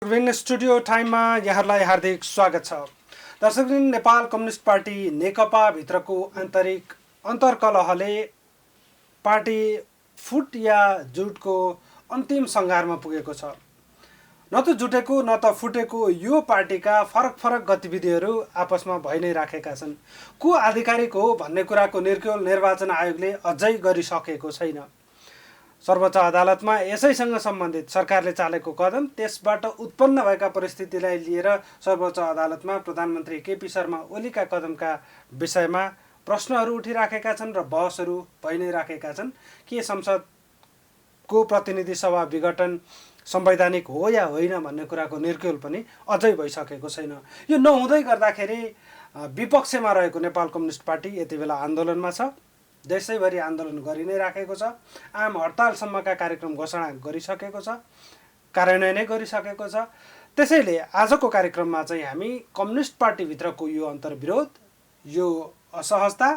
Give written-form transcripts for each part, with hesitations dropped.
विभिन्न स्टुडियो टाइममा यहाँहरूलाई हार्दिक स्वागत छ। दर्शकवृन्द, नेपाल कम्युनिस्ट पार्टी नेकपा भित्रको आन्तरिक अन्तर्कलहले पार्टी फुट या जुटको अन्तिम सङ्घारमा पुगेको छ। न त जुटेको न त फुटेको यो पार्टीका फरक फरक गतिविधिहरू आपसमा भइ नै राखेका छन्। को आधिकारिक हो भन्ने कुराको निर्क्युल निर्वाचन आयोगले अझै गरिसकेको छैन। सर्वोच्च अदालतमा यसैसँग सम्बन्धित सरकारले चालेको कदम, त्यसबाट उत्पन्न भएका परिस्थितिलाई लिएर सर्वोच्च अदालतमा प्रधानमन्त्री केपी शर्मा ओलीका कदमका विषयमा प्रश्नहरू उठिराखेका छन् र बहसहरू भइ नै राखेका छन्। के संसदको प्रतिनिधि सभा विघटन संवैधानिक हो या होइन भन्ने कुराको निर्क्युल पनि अझै भइसकेको छैन। यो नहुँदै गर्दाखेरि विपक्षमा रहेको नेपाल कम्युनिस्ट पार्टी यति बेला आन्दोलनमा छ। देशैभरि आन्दोलन गरि नै राखेको छ। आम हडतालसम्मका कार्यक्रम घोषणा गरिसकेको छ, कार्यान्वयन नै गरिसकेको छ। त्यसैले आजको कार्यक्रममा चाहिँ हामी कम्युनिस्ट पार्टीभित्रको यो अन्तर्विरोध, यो असहजता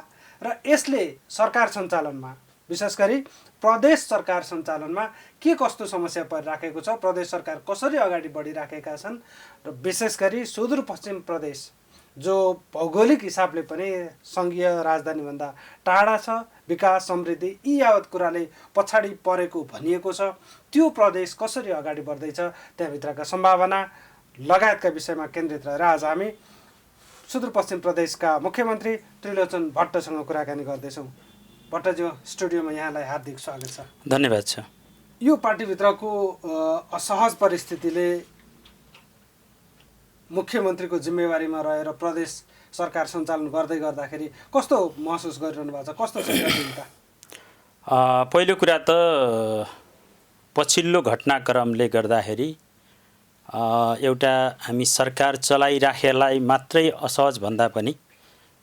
र यसले सरकार सञ्चालनमा, विशेष गरी प्रदेश सरकार सञ्चालनमा के कस्तो समस्या परिराखेको छ, प्रदेश सरकार कसरी अगाडि बढिराखेका छन् र विशेष गरी सुदूरपश्चिम प्रदेश जो भौगोलिक हिसाबले पनि सङ्घीय राजधानीभन्दा टाढा छ, विकास समृद्धि यी यावत कुराले पछाडि परेको भनिएको छ, त्यो प्रदेश कसरी अगाडि बढ्दैछ, त्यहाँभित्रका सम्भावना लगायतका विषयमा केन्द्रित रहेर आज हामी सुदूरपश्चिम प्रदेशका मुख्यमन्त्री त्रिलोचन भट्टसँग कुराकानी गर्दैछौँ। भट्टज्यू, स्टुडियोमा यहाँलाई हार्दिक स्वागत छ। धन्यवाद छ। यो पार्टीभित्रको असहज परिस्थितिले मुख्यमन्त्रीको जिम्मेवारीमा रहेर प्रदेश सरकार सञ्चालन गर्दै गर्दाखेरि कस्तो महसुस गरिरहनु भएको छ, कस्तो छ? पहिलो कुरा त पछिल्लो घटनाक्रमले गर्दाखेरि एउटा हामी सरकार चलाइराखेलाई मात्रै असहज भन्दा पनि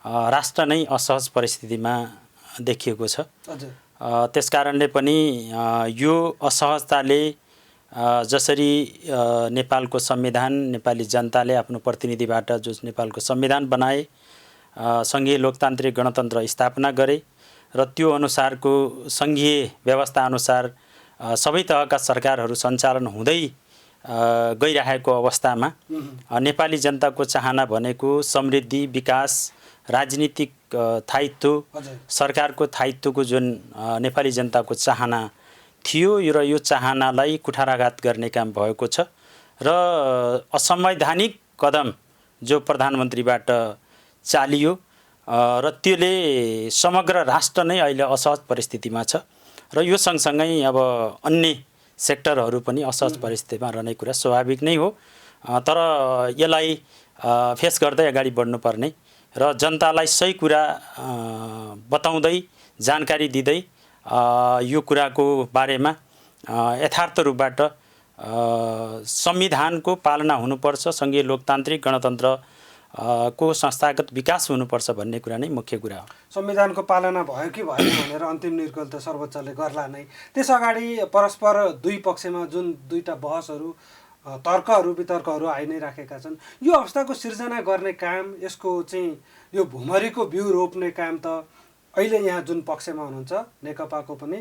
राष्ट्र नै असहज परिस्थितिमा देखिएको छ। त्यसकारणले पनि यो असहजताले जसरी नेपालको संविधान, नेपाली जनताले आफ्नो प्रतिनिधिबाट जो नेपालको संविधान बनाए, सङ्घीय लोकतान्त्रिक गणतन्त्र स्थापना गरे र त्यो अनुसारको सङ्घीय व्यवस्था अनुसार सबै तहका सरकारहरू सञ्चालन हुँदै गइरहेको अवस्थामा नेपाली जनताको चाहना भनेको समृद्धि, विकास, राजनीतिक स्थायित्व, सरकारको स्थायित्वको जुन नेपाली जनताको चाहना थियो र यो चाहनालाई कुठाराघात गर्ने काम भएको छ र असंवैधानिक कदम जो प्रधानमन्त्रीबाट चालियो र त्यसले समग्र राष्ट्र नै अहिले असहज परिस्थितिमा छ र यो सँगसँगै अब अन्य सेक्टरहरू पनि असहज परिस्थितिमा रहने कुरा स्वाभाविक नै हो। तर यसलाई फेस गर्दै अगाडि बढ्नुपर्ने र जनतालाई सही कुरा बताउँदै, जानकारी दिँदै यो कुराको बारेमा यथार्थ रूपबाट संविधानको पालना हुनुपर्छ, सङ्घीय लोकतान्त्रिक गणतन्त्र को संस्थागत विकास हुनुपर्छ भन्ने कुरा नै मुख्य कुरा हो। संविधानको पालना भयो कि भएन भनेर अन्तिम निर्क्युल त सर्वोच्चले गर्ला नै। त्यस अगाडि परस्पर दुई पक्षमा जुन दुईटा बहसहरू, तर्कहरू वितर्कहरू आइ नै राखेका छन्, यो अवस्थाको सिर्जना गर्ने काम, यसको चाहिँ यो भुमरीको बिउ रोप्ने काम त अहिले यहाँ जुन पक्षमा हुनुहुन्छ नेकपाको पनि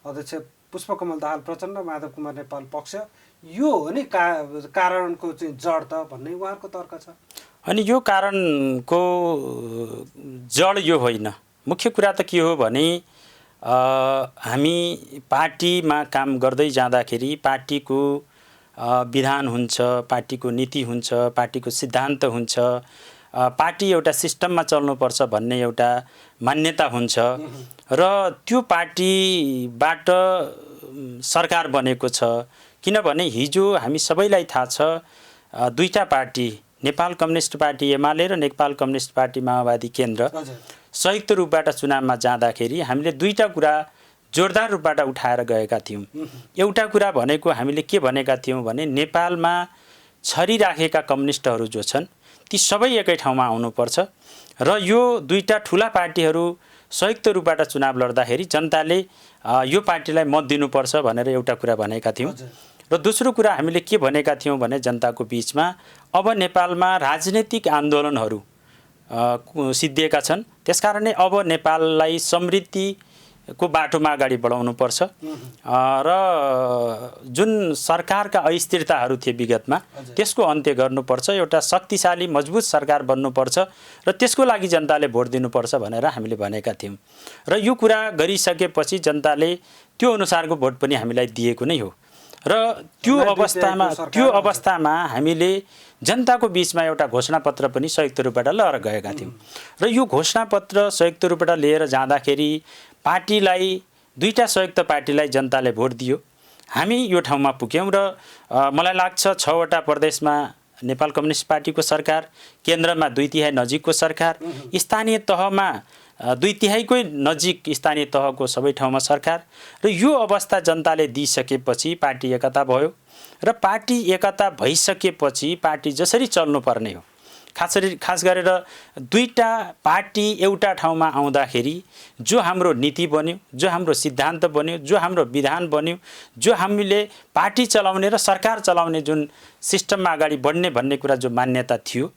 अध्यक्ष पुष्पकमल दाहाल प्रचण्ड, माधव कुमार नेपाल पक्ष, यो हो नि कारणको चाहिँ जड त भन्ने उहाँहरूको तर्क छ। अनि यो कारणको जड यो होइन। मुख्य कुरा त के हो भने हामी पार्टीमा काम गर्दै जाँदाखेरि पार्टीको विधान हुन्छ, पार्टीको नीति हुन्छ, पार्टीको सिद्धान्त हुन्छ, पार्टी एउटा सिस्टममा चल्नुपर्छ भन्ने एउटा मान्यता हुन्छ र त्यो पार्टीबाट सरकार बनेको छ। किनभने हिजो हामी सबैलाई थाहा छ दुईटा पार्टी, नेपाल कम्युनिस्ट पार्टी एमाले र नेपाल कम्युनिस्ट पार्टी माओवादी केन्द्र संयुक्त रूपबाट चुनावमा जाँदाखेरि हामीले दुईटा कुरा जोरदार रूपबाट उठाएर गएका थियौँ। एउटा कुरा भनेको हामीले के भनेका थियौँ भने नेपालमा छरिराखेका कम्युनिस्टहरू जो छन् ती सबै एकै ठाउँमा आउनुपर्छ र यो दुईटा ठुला पार्टीहरू संयुक्त रूपबाट चुनाव लड्दाखेरि जनताले यो पार्टीलाई मत दिनुपर्छ भनेर एउटा कुरा भनेका थियौँ। र दोस्रो कुरा हामीले के भनेका थियौँ भने जनताको बिचमा अब नेपालमा राजनीतिक आन्दोलनहरू सिद्धिएका छन्, त्यसकारणले अब नेपाललाई समृद्धि को बाटोमा अगाडि बढाउनुपर्छ र जुन सरकारका अस्थिरताहरू थिए विगतमा त्यसको अन्त्य गर्नुपर्छ। एउटा शक्तिशाली मजबुत सरकार बन्नुपर्छ र त्यसको लागि जनताले भोट दिनुपर्छ भनेर हामीले भनेका थियौँ र यो कुरा गरिसकेपछि जनताले त्यो अनुसारको भोट पनि हामीलाई दिएको नै हो र त्यो अवस्थामा हामीले जनताको बीचमा एउटा घोषणापत्र पनि संयुक्त रूपबाट लिएर गएका थियौँ र यो घोषणापत्र संयुक्त रूपबाट लिएर जाँदाखेरि पार्टीलाई दुईटा संयुक्त पार्टीलाई जनताले भोट दियो। हामी यो ठाउँमा पुग्यौँ र मलाई लाग्छ 6वटा प्रदेशमा नेपाल कम्युनिस्ट पार्टीको सरकार, केन्द्रमा 2/3 नजिकको सरकार, स्थानीय तहमा 2/3 नजिक स्थानीय तहको सबै ठाउँमा सरकार र यो अवस्था जनताले दिइसकेपछि पार्टी एकता भयो र पार्टी एकता भइसकेपछि पार्टी जसरी चल्नुपर्ने हो, खास गरेर दुईटा पार्टी एउटा ठाउँमा आउँदाखेरि जो हाम्रो नीति बन्यो, जो हाम्रो सिद्धान्त बन्यो, जो हाम्रो विधान बन्यो, जो हामीले पार्टी चलाउने र सरकार चलाउने जुन सिस्टममा अगाडि बढ्ने भन्ने कुरा जो मान्यता थियो,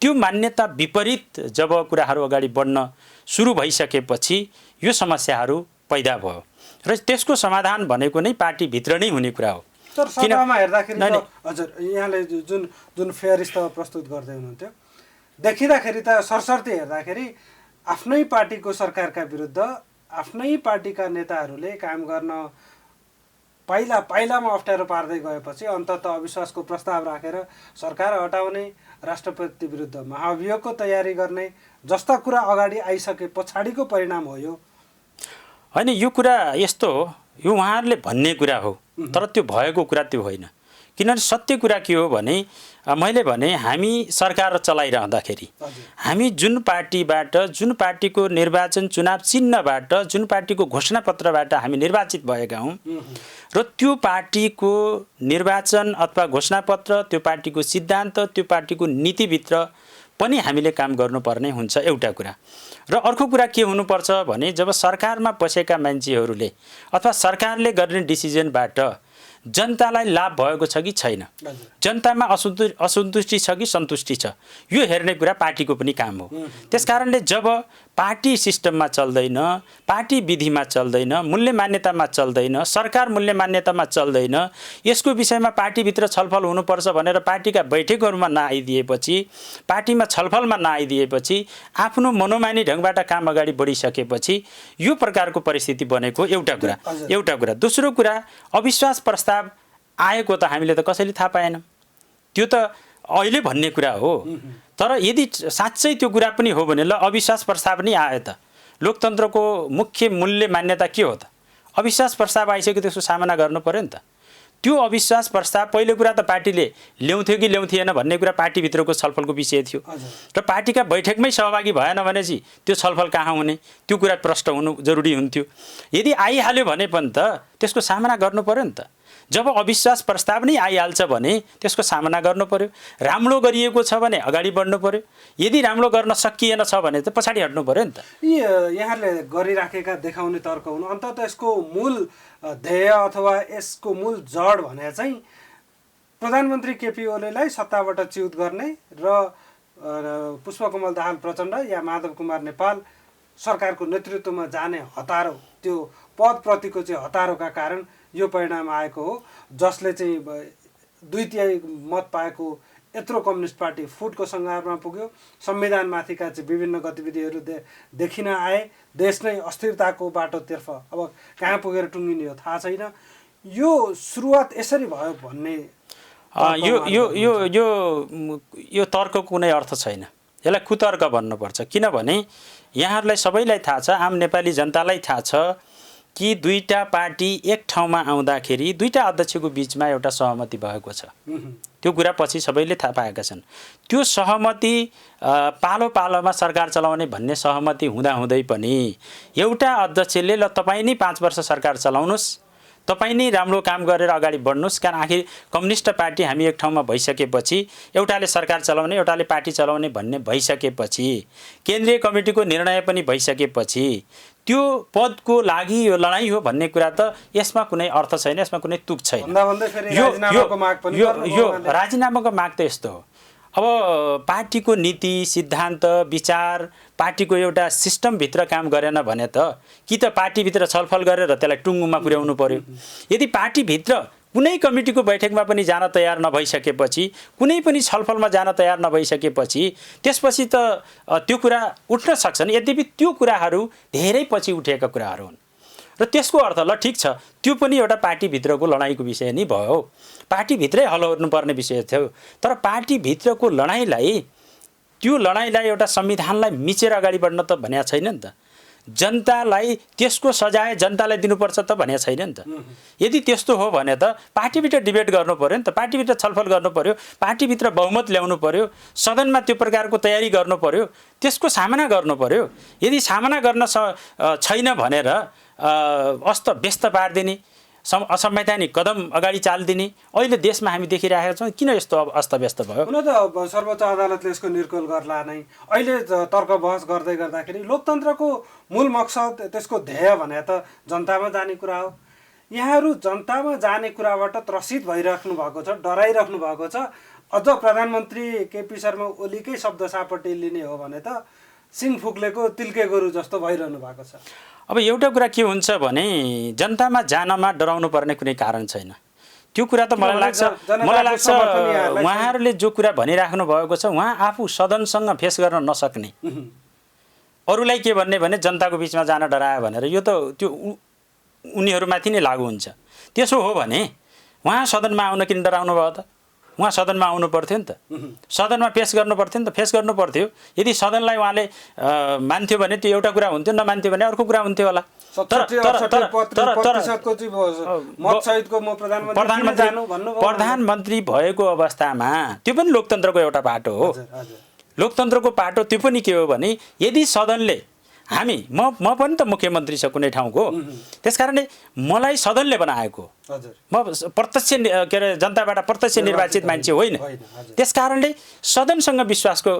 त्यो मान्यता विपरीत जब कुराहरू अगाडि बढ्न सुरु भइसकेपछि यो समस्याहरू पैदा भयो र त्यसको समाधान भनेको नै पार्टीभित्र नै हुने कुरा हो। तर सभामा हेर्दाखेरि हजुर यहाँले जुन फेयरिस्ट प्रस्तुत गर्दै हुनुहुन्थ्यो, देखिँदाखेरि त सरसर्ती हेर्दाखेरि आफ्नै पार्टीको सरकारका विरुद्ध आफ्नै पार्टीका नेताहरूले काम गर्न पाइलामा अप्ठ्यारो पार्दै गएपछि अन्ततः अविश्वासको प्रस्ताव राखेर सरकार हटाउने, राष्ट्रपति विरुद्ध महाभियोगको तयारी गर्ने जस्ता कुरा अगाडि आइसके पछाडिको परिणाम हो यो। होइन, यो कुरा यस्तो हो, यो उहाँहरूले भन्ने कुरा हो तर त्यो भएको कुरा त्यो होइन। किनभने सत्य कुरा के हो भने मैले भने हामी सरकार चलाइरहँदाखेरि हामी जुन पार्टीबाट, जुन पार्टीको निर्वाचन चुनाव चिन्हबाट, जुन पार्टीको घोषणापत्रबाट हामी निर्वाचित भएका हौँ र त्यो पार्टीको निर्वाचन अथवा घोषणापत्र, त्यो पार्टीको सिद्धान्त, त्यो पार्टीको नीतिभित्र पनि हामीले काम गर्नुपर्ने हुन्छ एउटा कुरा। र अर्को कुरा के हुनुपर्छ भने जब सरकारमा बसेका मान्छेहरूले अथवा सरकारले गर्ने डिसिजनबाट जनतालाई लाभ भएको छ कि छैन, जनतामा असन्तुष्टि छ कि सन्तुष्टि छ, यो हेर्ने कुरा पार्टीको पनि काम हो। त्यसकारणले जब पार्टी सिस्टममा चल्दैन, पार्टी विधिमा चल्दैन, मूल्य मान्यतामा चल्दैन, सरकार मूल्य मान्यतामा चल्दैन, यसको विषयमा पार्टीभित्र छलफल हुनुपर्छ भनेर पार्टीका बैठकहरूमा नआइदिएपछि, पार्टीमा छलफलमा नआइदिएपछि, आफ्नो मनोमानी ढङ्गबाट काम अगाडि बढिसकेपछि यो प्रकारको परिस्थिति बनेको एउटा कुरा। दोस्रो कुरा, अविश्वास प्रस्ताव आएको त हामीले त कसैले थाहा पाएनौँ, त्यो त अहिले भन्ने कुरा हो। तर यदि साँच्चै त्यो कुरा पनि हो भने ल अविश्वास प्रस्ताव नै आयो त, लोकतन्त्रको मुख्य मूल्य मान्यता के हो त? अविश्वास प्रस्ताव आइसक्यो, त्यसको सामना गर्नु पर्यो नि त। त्यो अविश्वास प्रस्ताव पहिलो कुरा त पार्टीले ल्याउँथ्यो कि ल्याउँथिएन भन्ने कुरा पार्टीभित्रको छलफलको विषय थियो र पार्टीका बैठकमै सहभागी भएन भनेपछि त्यो छलफल कहाँ हुने, त्यो कुरा प्रष्ट हुनु जरुरी हुन्थ्यो। यदि आइहाल्यो भने पनि त त्यसको सामना गर्नु पर्यो नि त। जब अविश्वास प्रस्ताव नै आइहाल्छ भने त्यसको सामना गर्नु पर्यो। राम्रो गरिएको छ भने अगाडि बढ्नु पर्यो, यदि राम्रो गर्न सकिएन छ भने त पछाडि हट्नु पर्यो नि त। यहाँले गरिराखेका देखाउने तर्क हुनु अन्ततः यसको मूल ध्येय अथवा यसको मूल जड भने चाहिँ प्रधानमन्त्री केपी ओलीलाई सत्ताबाट च्युत गर्ने र पुष्पकमल दाहाल प्रचण्ड या माधव कुमार नेपाल सरकारको नेतृत्वमा जाने हतारो, त्यो पदप्रतिको चाहिँ हतारोका कारण यो परिणाम आएको हो, जसले चाहिँ 2/3 मत पाएको यत्रो कम्युनिस्ट पार्टी फुटको सङ्घारमा पुग्यो। संविधानमाथिका चाहिँ विभिन्न गतिविधिहरू देखिन आए, देश नै अस्थिरताको बाटोतर्फ अब कहाँ पुगेर टुङ्गिने हो थाहा छैन। यो सुरुवात यसरी भयो भन्ने यो तर्कको कुनै अर्थ छैन, यसलाई कुतर्क भन्नुपर्छ। किनभने यहाँहरूलाई सबैलाई थाहा छ, आम नेपाली जनतालाई थाहा छ कि दुईटा पार्टी एक ठाउँमा आउँदाखेरि दुईटा अध्यक्षको बिचमा एउटा सहमति भएको छ। त्यो कुरा पछि सबैले थाहा पाएका छन्। त्यो सहमति पालो पालोमा सरकार चलाउने भन्ने सहमति हुँदाहुँदै पनि एउटा अध्यक्षले ल तपाईँ नै 5 वर्ष सरकार चलाउनुहोस्, तपाईँ नै राम्रो काम गरेर अगाडि बढ्नुहोस्, कारण आखिर कम्युनिस्ट पार्टी हामी एक ठाउँमा भइसकेपछि, एउटाले सरकार चलाउने एउटाले पार्टी चलाउने भन्ने भइसकेपछि, केन्द्रीय कमिटीको निर्णय पनि भइसकेपछि त्यो पदको लागि यो लडाइँ हो भन्ने कुरा त यसमा कुनै अर्थ छैन, यसमा कुनै तुक छैन। यो राजीनामाको माग त यस्तो हो, अब पार्टीको नीति सिद्धान्त विचार पार्टीको एउटा सिस्टमभित्र काम गरेन भने त कि त पार्टीभित्र छलफल गरेर त्यसलाई टुङ्गोमा पुर्याउनु पर्यो। यदि पार्टीभित्र कुनै कमिटीको बैठकमा पनि जान तयार नभइसकेपछि कुनै पनि छलफलमा जान तयार नभइसकेपछि त्यसपछि त त्यो कुरा उठ्न सक्छन्। यद्यपि त्यो कुराहरू धेरै पछि उठेका कुराहरू हुन् र त्यसको अर्थ ल ठिक छ त्यो पनि एउटा पार्टीभित्रको लडाइँको विषय नै भयो, पार्टीभित्रै हल गर्नुपर्ने विषय थियो। तर पार्टीभित्रको लडाइँलाई त्यो लडाइँलाई एउटा संविधानलाई मिचेर अगाडि बढ्न त भनेको छैन नि त। जनतालाई त्यसको सजाय जनतालाई दिनुपर्छ त भनेको छैन नि त। यदि त्यस्तो हो भने त पार्टीभित्र डिबेट गर्नु पर्यो नि त, पार्टीभित्र छलफल गर्नु पर्यो, पार्टीभित्र बहुमत ल्याउनु पर्यो, सदनमा त्यो प्रकारको तयारी गर्नु पर्यो, त्यसको सामना गर्नु पर्यो। यदि सामना गर्न छैन भनेर अस्त व्यस्त पारिदिने असंवैधानिक कदम अगाडि चालिदिने अहिले देशमा हामी देखिरहेका छौँ। किन यस्तो अस्तव्यस्त भयो? हुन त सर्वोच्च अदालतले यसको निर्कुल गर्ला नै। अहिले तर्क बहस गर्दै गर्दाखेरि लोकतन्त्रको मूल मकसद त्यसको ध्येय भने त जनतामा जाने कुरा हो। यहाँहरू जनतामा जाने कुराबाट त्रसित भइराख्नु भएको छ, डराइराख्नु भएको छ। अझ प्रधानमन्त्री केपी शर्मा ओलीकै शब्द सापट्टि लिने हो भने त सिङ फुक्लेको तिल्के गोरु जस्तो भइरहनु भएको छ। अब एउटा कुरा के हुन्छ भने जनतामा जानमा डराउनु पर्ने कुनै कारण छैन। त्यो कुरा त मलाई लाग्छ उहाँहरूले जो कुरा भनिराख्नु भएको छ उहाँ आफू सदनसँग फेस गर्न नसक्ने, अरूलाई के भन्ने भने जनताको बिचमा जान डरायो भनेर, यो त त्यो उनीहरूमाथि नै लागू हुन्छ। त्यसो हो भने उहाँ सदनमा आउन किन डराउनु भयो त? उहाँ सदनमा आउनु पर्थ्यो नि त, सदनमा पेस गर्नु पर्थ्यो नि त, फेस गर्नु पर्थ्यो। यदि सदनलाई उहाँले मान्थ्यो भने त्यो एउटा कुरा हुन्थ्यो, नमान्थ्यो भने अर्को कुरा हुन्थ्यो होला। प्रधानमन्त्री भएको अवस्थामा त्यो पनि लोकतन्त्रको एउटा पाटो हो। लोकतन्त्रको पाटो त्यो पनि के हो भने यदि सदनले म पनि त मुख्यमन्त्री छ कुनै ठाउँको, त्यसकारणले मलाई सदनले बनाएको, म प्रत्यक्ष के अरे जनताबाट प्रत्यक्ष निर्वाचित मान्छे होइन। त्यसकारणले सदनसँग विश्वासको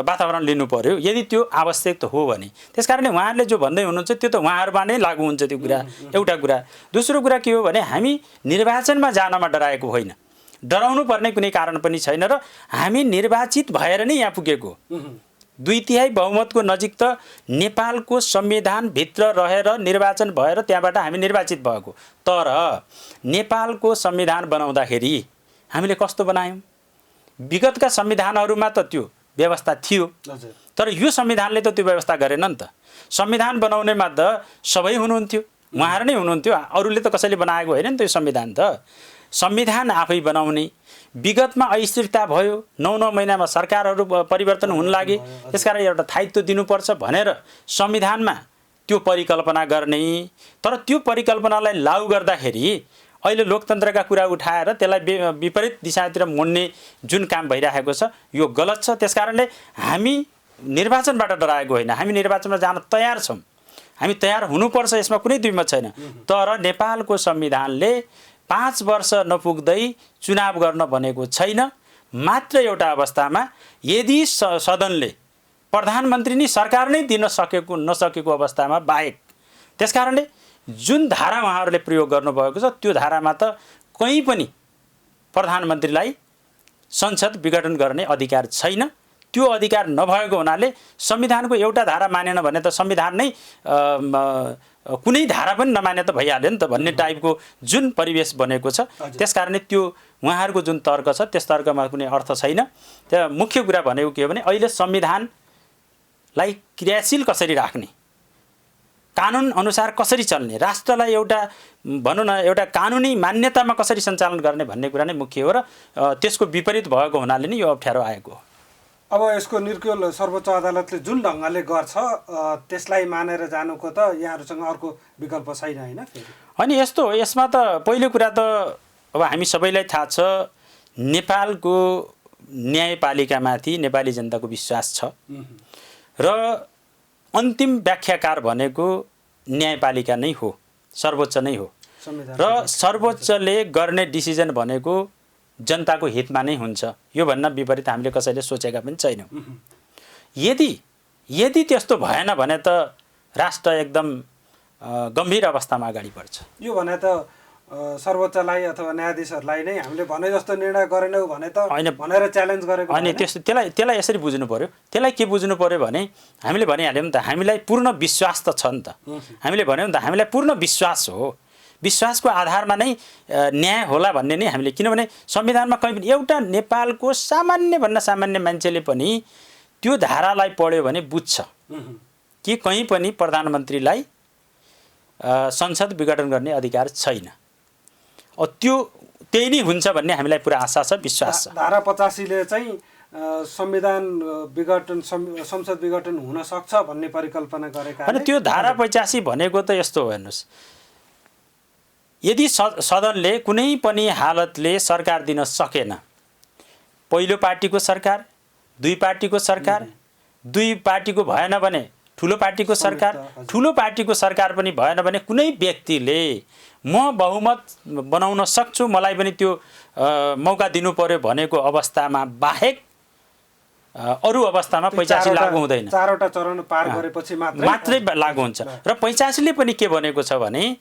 वातावरण लिनु पर्यो यदि त्यो आवश्यक त हो भने। त्यसकारणले उहाँहरूले जो भन्दै हुनुहुन्छ त्यो त उहाँहरूमा नै लागू हुन्छ त्यो कुरा, एउटा कुरा। दोस्रो कुरा के हो भने हामी निर्वाचनमा जानमा डराएको होइन, डराउनु पर्ने कुनै कारण पनि छैन र हामी निर्वाचित भएर नै यहाँ पुगेको। 2/3 बहुमतको नजिक त नेपालको संविधानभित्र रहेर निर्वाचन भएर त्यहाँबाट हामी निर्वाचित भएको। तर नेपालको संविधान बनाउँदाखेरि हामीले कस्तो बनायौँ? विगतका संविधानहरूमा त त्यो व्यवस्था थियो, तर यो संविधानले त त्यो व्यवस्था गरेन नि त। संविधान बनाउनेमा त सबै हुनुहुन्थ्यो, उहाँहरू नै हुनुहुन्थ्यो, अरूले त कसैले बनाएको होइन नि त यो संविधान त। संविधान आफै बनाउने, विगतमा अस्थिरता भयो, 9 महिनामा सरकारहरू परिवर्तन हुन लागे, त्यसकारण एउटा दायित्व दिनुपर्छ भनेर संविधानमा त्यो परिकल्पना गर्ने। तर त्यो परिकल्पनालाई लागू गर्दाखेरि अहिले लोकतन्त्रका कुरा उठाएर त्यसलाई विपरीत दिशातिर मोड्ने जुन काम भइरहेको छ यो गलत छ। त्यसकारणले हामी निर्वाचनबाट डराएको होइन, हामी निर्वाचनमा जान तयार छौँ, हामी तयार हुनुपर्छ, यसमा कुनै दुईमत छैन। तर नेपालको संविधानले 5 वर्ष नपुग्दै चुनाव गर्न भनेको छैन। मात्र एउटा अवस्थामा यदि सदनले प्रधानमन्त्री नै सरकार नै दिन नसकेको अवस्थामा बाहेक। त्यसकारणले जुन धारा उहाँहरूले प्रयोग गर्नुभएको छ त्यो धारामा त कहीँ पनि प्रधानमन्त्रीलाई संसद विघटन गर्ने अधिकार छैन। त्यो अधिकार नभएको हुनाले संविधानको एउटा धारा मानेन भने त संविधान नै कुनै धारा पनि नमाने त भइहाल्यो नि त भन्ने टाइपको जुन परिवेश बनेको छ। त्यसकारणले त्यो उहाँहरूको जुन तर्क छ त्यस तर्कमा कुनै अर्थ छैन। त्यहाँ मुख्य कुरा भनेको के हो भने अहिले संविधानलाई क्रियाशील कसरी राख्ने, कानुन अनुसार कसरी चल्ने, राष्ट्रलाई एउटा भनौँ न एउटा कानुनी मान्यतामा कसरी सञ्चालन गर्ने भन्ने कुरा नै मुख्य हो र त्यसको विपरीत भएको हुनाले नै यो अप्ठ्यारो आएको हो। अब यसको निर्कुल सर्वोच्च अदालतले जुन ढङ्गले गर्छ त्यसलाई मानेर जानुको त यहाँहरूसँग अर्को विकल्प छैन होइन? अनि यस्तो हो, यसमा त पहिलो कुरा त अब हामी सबैलाई थाहा छ नेपालको न्यायपालिकामाथि नेपाली जनताको विश्वास छ र अन्तिम व्याख्याकार भनेको न्यायपालिका नै हो, सर्वोच्च नै हो र सर्वोच्चले गर्ने डिसिजन भनेको जनताको हितमा नै हुन्छ। यो भन्न विपरीत हामीले कसैले सोचेका पनि छैनौँ। यदि त्यस्तो भएन भने त राष्ट्र एकदम गम्भीर अवस्थामा अगाडि बढ्छ। यो भने त सर्वोच्चलाई अथवा न्यायाधीशहरूलाई नै हामीले भने जस्तो निर्णय गरेनौँ भने त होइन भनेर च्यालेन्ज गरेको अनि त्यसलाई यसरी बुझ्नु पर्यो। त्यसलाई के बुझ्नु पर्यो भने हामीले भनिहाल्यौँ नि त, हामीलाई पूर्ण विश्वास त छ नि त। हामीले भन्यौँ नि त, हामीलाई पूर्ण विश्वास हो, विश्वासको आधारमा नै न्याय होला भन्ने नै हामीले, किनभने संविधानमा कहीँ पनि एउटा नेपालको सामान्यभन्दा सामान्य मान्छेले पनि त्यो धारालाई पढ्यो भने बुझ्छ कि कहीँ पनि प्रधानमन्त्रीलाई संसद विघटन गर्ने अधिकार छैन। त्यही नै हुन्छ भन्ने हामीलाई पुरा आशा छ, विश्वास छ। धारा 85 ले चाहिँ संविधान विघटन संसद विघटन हुन सक्छ भन्ने परिकल्पना गरेका। अनि त्यो धारा 85 भनेको त यस्तो हो, हेर्नुहोस्, यदि सदनले कुनै पनि हालतले सरकार दिन सकेन, पहिलो पार्टीको सरकार, दुई पार्टीको सरकार, दुई पार्टीको भएन भने ठुलो पार्टीको सरकार, ठुलो पार्टीको सरकार पनि भएन भने कुनै व्यक्तिले म बहुमत बनाउन सक्छु, मलाई पनि त्यो मौका दिनु पर्यो भनेको अवस्थामा बाहेक अरू अवस्थामा 85 लागू हुँदैन। चारवटा चरण पार गरेपछि मात्रै लागू हुन्छ। र 85 ले पनि के भनेको छ भने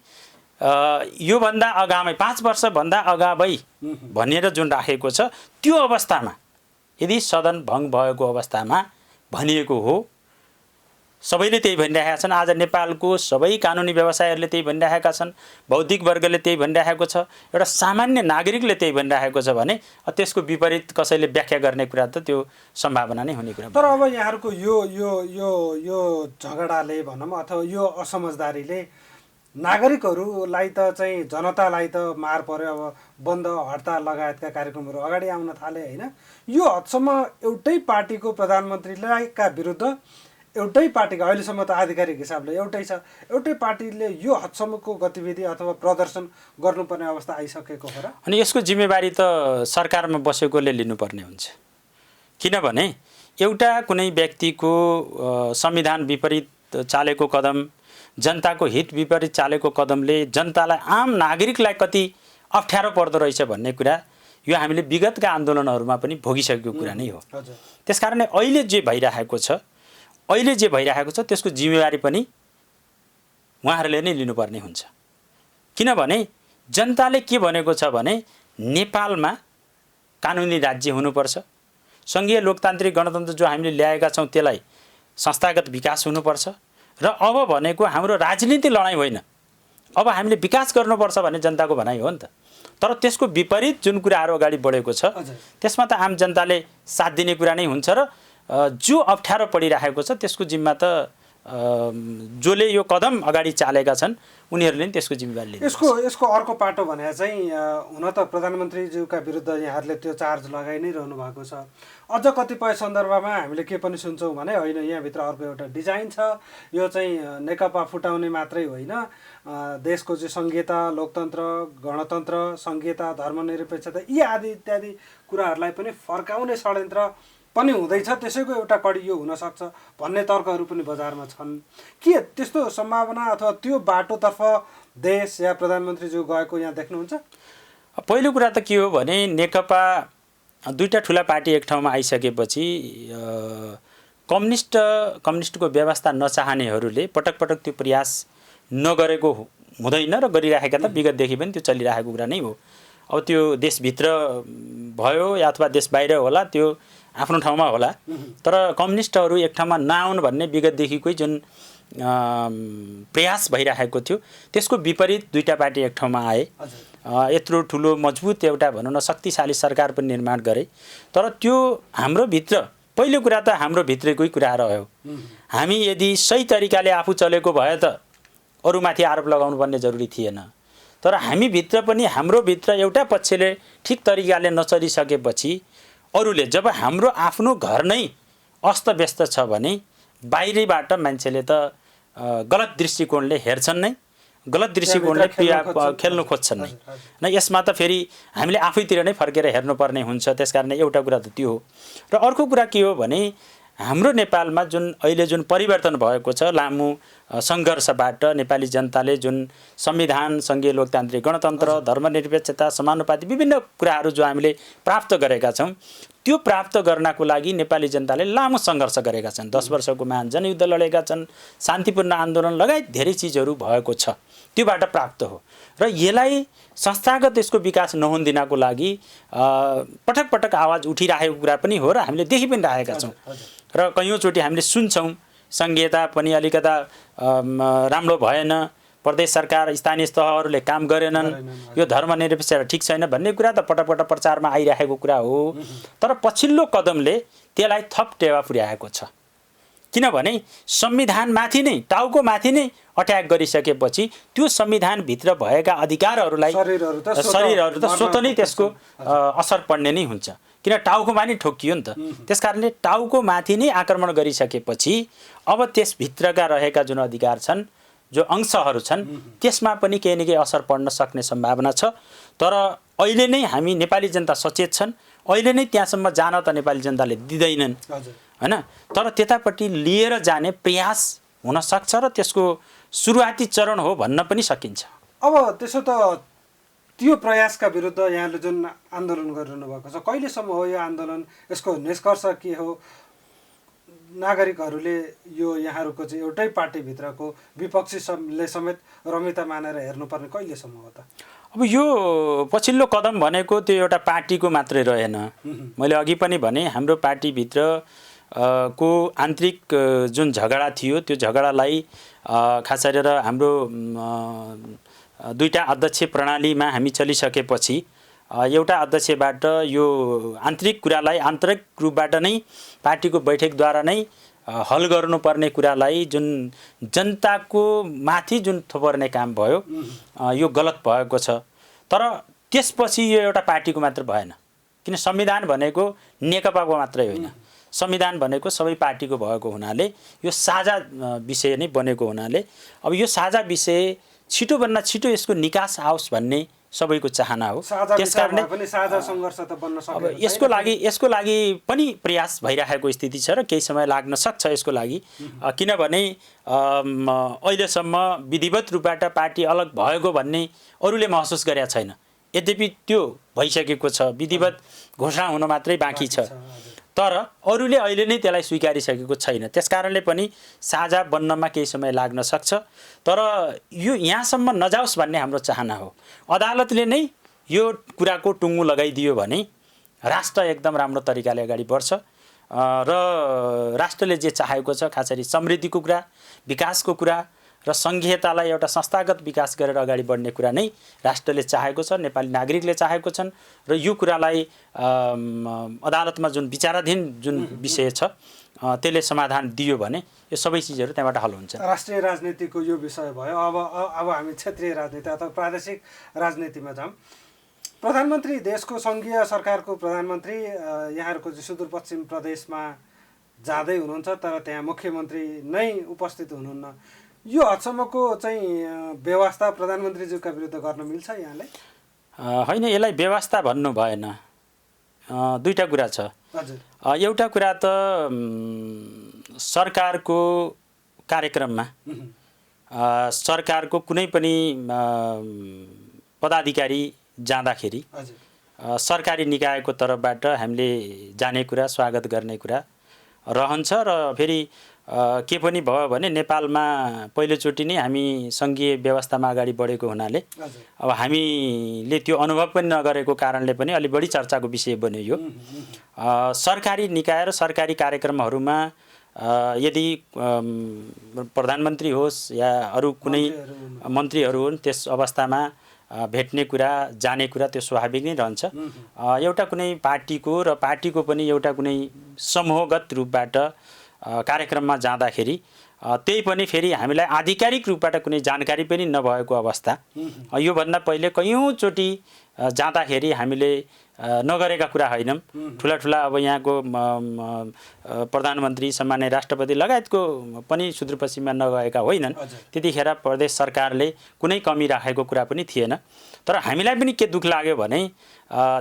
योभन्दा अगावै 5 वर्षभन्दा अगावै भनेर जुन राखेको छ, त्यो अवस्थामा यदि सदन भङ्ग भएको अवस्थामा भनिएको हो, सबैले त्यही भनिरहेका छन्। आज नेपालको सबै कानुनी व्यवसायीहरूले त्यही भनिरहेका छन्, बौद्धिक वर्गले त्यही भनिरहेको छ, एउटा सामान्य नागरिकले त्यही भनिरहेको छ भने त्यसको विपरीत कसैले व्याख्या गर्ने कुरा त त्यो सम्भावना नै हुने कुरा। तर अब यहाँहरूको यो यो यो यो झगडाले भनौँ अथवा यो असमझदारीले नागरिकहरूलाई त चाहिँ जनतालाई त मार पर्यो। अब बन्द हडताल लगायतका कार्यक्रमहरू अगाडि आउन थाले होइन। यो हदसम्म एउटै पार्टीको प्रधानमन्त्रीलाई का विरुद्ध एउटै पार्टीको, अहिलेसम्म त आधिकारिक हिसाबले एउटै छ, एउटै पार्टीले यो हदसम्मको गतिविधि अथवा प्रदर्शन गर्नुपर्ने अवस्था आइसकेको हो र। अनि यसको जिम्मेवारी त सरकारमा बसेकोले लिनुपर्ने हुन्छ। किनभने एउटा कुनै व्यक्तिको संविधान विपरीत चालेको कदम, जनताको हित विपरीत चालेको कदमले जनतालाई, आम नागरिकलाई कति अप्ठ्यारो पर्दो रहेछ भन्ने कुरा यो हामीले विगतका आन्दोलनहरूमा पनि भोगिसकेको कुरा नै हो। त्यसकारणले अहिले जे भइरहेको छ त्यसको जिम्मेवारी पनि उहाँहरूले नै लिनुपर्ने हुन्छ। किनभने जनताले के भनेको छ भने नेपालमा कानुनी राज्य हुनुपर्छ, सङ्घीय लोकतान्त्रिक गणतन्त्र जो हामीले ल्याएका छौँ त्यसलाई संस्थागत विकास हुनुपर्छ, र अब भनेको हाम्रो राजनीति लडाइँ होइन, अब हामीले विकास गर्नुपर्छ भन्ने जनताको भनाइ हो नि त। तर त्यसको विपरीत जुन कुराहरू अगाडि बढेको छ त्यसमा त आम जनताले साथ दिने कुरा नै हुन्छ, र जो अप्ठ्यारो परिरहेको छ त्यसको जिम्मा त जसले यो कदम अगाडि चालेका छन् उनीहरूले नि त्यसको जिम्मेवारी लिने। यसको अर्को पाटो भने चाहिँ हुन त प्रधानमन्त्रीज्यूका विरुद्ध यहाँहरूले त्यो चार्ज लगाइ नै रहनु भएको छ। अझ कतिपय सन्दर्भमा हामीले के पनि सुन्छौँ भने होइन, यहाँभित्र अर्को एउटा डिजाइन छ, यो चाहिँ नेकपा फुटाउने मात्रै होइन, देशको चाहिँ संघीयता, लोकतन्त्र, गणतन्त्र, संघीयता, धर्मनिरपेक्षता यी आदि इत्यादि कुराहरूलाई पनि फर्काउने षड्यन्त्र पनि हुँदैछ, त्यसैको एउटा कडी यो हुनसक्छ भन्ने तर्कहरू पनि बजारमा छन्। के त्यस्तो सम्भावना अथवा त्यो बाटोतर्फ देश या प्रधानमन्त्रीज्यू गएको यहाँ देख्नुहुन्छ? पहिलो कुरा त के हो भने नेकपा दुईटा ठुला पार्टी एक ठाउँमा आइसकेपछि कम्युनिस्टको व्यवस्था नचाहनेहरूले पटक पटक त्यो प्रयास नगरेको हुँदैन र गरिराखेका त विगतदेखि पनि त्यो चलिरहेको कुरा नै हो। अब त्यो देशभित्र भयो या अथवा देश बाहिर होला, त्यो आफ्नो ठाउँमा होला, तर कम्युनिस्टहरू एक ठाउँमा नआउन् भन्ने विगतदेखिकै जुन प्रयास भइरहेको थियो त्यसको विपरीत दुईटा पार्टी एक ठाउँमा आए, यत्रो ठुलो मजबुत एउटा भनौँ न शक्तिशाली सरकार पनि निर्माण गरे। तर त्यो हाम्रो भित्र, पहिलो कुरा त हाम्रो भित्रकै कुरा रह्यो। हामी यदि सही तरिकाले आफू चलेको भए त अरूमाथि आरोप लगाउनु पर्ने जरुरी थिएन, तर हामी भित्र पनि, हाम्रो भित्र एउटा पक्षले ठिक तरिकाले नचलिसकेपछि अरूले, जब हाम्रो आफ्नो घर नै अस्तव्यस्त छ भने बाहिरबाट मान्छेले त गलत दृष्टिकोणले हेर्छन् नै, गलत दृष्टिकोणले खेल्नु खोज्छन् नै। न यसमा त फेरि हामीले आफैतिर नै फर्केर हेर्नुपर्ने हुन्छ। त्यसकारण एउटा कुरा त त्यो हो। र अर्को कुरा के हो भने हाम्रो नेपालमा अहिले जुन परिवर्तन भएको छ, लामो सङ्घर्षबाट नेपाली जनताले जुन संविधान, सङ्घीय लोकतान्त्रिक गणतन्त्र, धर्मनिरपेक्षता, समानुपाति विभिन्न कुराहरू जो हामीले प्राप्त गरेका छौँ, त्यो प्राप्त गर्नको लागि नेपाली जनताले लामो सङ्घर्ष गरेका छन्। 10 वर्षको महान जनयुद्ध लडेका छन्, शान्तिपूर्ण आन्दोलन लगायत धेरै चिजहरू भएको छ, त्योबाट प्राप्त हो। र यसलाई संस्थागत यसको विकास नहुन दिनको लागि पटक पटक आवाज उठिरहेको कुरा पनि हो र हामीले देखि पनि राखेका छौँ। र कैयौँचोटि हामीले सुन्छौँ सङ्घीयता पनि अलिकता राम्रो भएन, प्रदेश सरकार स्थानीय तहहरूले काम गरेनन्, यो धर्मनिरपेक्षता ठिक छैन भन्ने कुरा त पटक पटक प्रचारमा आइरहेको कुरा हो। तर पछिल्लो कदमले त्यसलाई थप टेवा पुर्याएको छ, किनभने संविधानमाथि नै, टाउकोमाथि नै अट्याक गरिसकेपछि त्यो संविधानभित्र भएका अधिकारहरूलाई शरीरहरू त स्वत नै त्यसको असर पर्ने नै हुन्छ, किन टाउकोमा नै ठोकियो नि त। त्यसकारणले टाउकोमाथि नै आक्रमण गरिसकेपछि अब त्यसभित्रका रहेका जुन अधिकार छन्, जो अंशहरू छन्, त्यसमा पनि केही न केही असर पर्न सक्ने सम्भावना छ। तर अहिले नै हामी नेपाली जनता सचेत छन्, अहिले नै त्यहाँसम्म जान त नेपाली जनताले दिँदैनन् हैन, तर त्यतापट्टि लिएर जाने प्रयास हुन सक्छ र त्यसको सुरुवाती चरण हो भन्न पनि सकिन्छ। अब त्यसो त त्यो प्रयासका विरुद्ध यहाँले जुन आन्दोलन गरिरहनु भएको छ, कहिलेसम्म हो यो आन्दोलन, यसको निष्कर्ष के हो? नागरिकहरूले यो यहाँहरूको चाहिँ एउटै पार्टीभित्रको विपक्षीले समेत रमिता मानेर हेर्नुपर्ने कहिलेसम्म हो त? अब यो पछिल्लो कदम भनेको त्यो एउटा पार्टीको मात्रै रहेन। मैले अघि पनि भने हाम्रो पार्टीभित्र को आन्तरिक जुन झगडा थियो, त्यो झगडालाई खास गरेर हाम्रो दुईटा अध्यक्ष प्रणालीमा हामी चलिसकेपछि एउटा अध्यक्षबाट यो आन्तरिक कुरालाई आन्तरिक रूपबाट नै पार्टीको बैठकद्वारा नै हल गर्नुपर्ने कुरालाई जुन जनताको माथि जुन थोपर्ने काम भयो, यो गलत भएको छ। तर त्यसपछि यो एउटा पार्टीको मात्र भएन, किन संविधान भनेको नेकपाको मात्रै होइन, संविधान भनेको सबै पार्टीको भएको हुनाले यो साझा विषय नै बनेको हुनाले अब यो साझा विषय छिटोभन्दा छिटो यसको निकास आओस् भन्ने सबैको चाहना हो। त्यसकारणले पनि साझा सङ्घर्ष त बन्न सक्छ। अब यसको लागि पनि प्रयास भइरहेको स्थिति छ र केही समय लाग्न सक्छ यसको लागि, किनभने अहिलेसम्म विधिवत रूपबाट पार्टी अलग भएको भन्ने अरूले महसुस गरेका छैन। यद्यपि त्यो भइसकेको छ, विधिवत घोषणा हुन मात्रै बाँकी छ, तर अरूले अहिले नै त्यसलाई स्वीकारिसकेको छैन। त्यसकारणले पनि साझा बन्नमा केही समय लाग्न सक्छ, तर यो यहाँसम्म नजाओस् भन्ने हाम्रो चाहना हो। अदालतले नै यो कुराको टुङ्गो लगाइदियो भने राष्ट्र एकदम राम्रो तरिकाले अगाडि बढ्छ र राष्ट्रले जे चाहेको छ, खास गरी समृद्धिको कुरा, विकासको कुरा र सङ्घीयतालाई एउटा संस्थागत विकास गरेर अगाडि बढ्ने कुरा नै राष्ट्रले चाहेको छ, नेपाली नागरिकले चाहेको छन्। र यो कुरालाई अदालतमा जुन विचाराधीन जुन विषय छ त्यसले समाधान दियो भने यो सबै चिजहरू त्यहाँबाट हल हुन्छ। राष्ट्रिय राजनीतिको यो विषय भयो। अब हामी क्षेत्रीय राजनीति अथवा प्रादेशिक राजनीतिमा जाऊँ। प्रधानमन्त्री, देशको सङ्घीय सरकारको प्रधानमन्त्री यहाँहरूको चाहिँ सुदूरपश्चिम प्रदेशमा जाँदै हुनुहुन्छ, तर त्यहाँ मुख्यमन्त्री नै उपस्थित हुनुहुन्न। यो हदसम्मको चाहिँ व्यवस्था प्रधानमन्त्रीज्यूका विरुद्ध गर्न मिल्छ यहाँले? होइन, यसलाई व्यवस्था भन्नु भएन। दुईटा कुरा छ। एउटा कुरा त सरकारको कार्यक्रममा सरकारको कुनै पनि पदाधिकारी जाँदाखेरि सरकारी निकायको तर्फबाट हामीले जाने कुरा, स्वागत गर्ने कुरा रहन्छ। र फेरि के पनि भयो भने नेपालमा पहिलोचोटि नै हामी सङ्घीय व्यवस्थामा अगाडि बढेको हुनाले अब हामीले त्यो अनुभव पनि नगरेको कारणले पनि अलि बढी चर्चाको विषय बन्यो यो। सरकारी निकाय र सरकारी कार्यक्रमहरूमा यदि प्रधानमन्त्री होस् या अरू कुनै मन्त्रीहरू हुन्, त्यस अवस्थामा भेट्ने कुरा, जाने कुरा त्यो स्वाभाविक नै रहन्छ। एउटा कुनै पार्टीको र पार्टीको पनि एउटा कुनै समूहगत रूपबाट कार्यक्रममा जाँदाखेरि त्यही पनि फेरि हामीलाई आधिकारिक रूपबाट कुनै जानकारी पनि नभएको अवस्था। योभन्दा पहिले कैयौँचोटि जाँदाखेरि हामीले नगरेका कुरा होइनौँ। ठुला ठुला अब यहाँको प्रधानमन्त्री, सामान्य राष्ट्रपति लगायतको पनि सुदूरपश्चिममा नगएका होइनन्। त्यतिखेर प्रदेश सरकारले कुनै कमी राखेको कुरा पनि थिएन। तर हामीलाई पनि के दुःख लाग्यो भने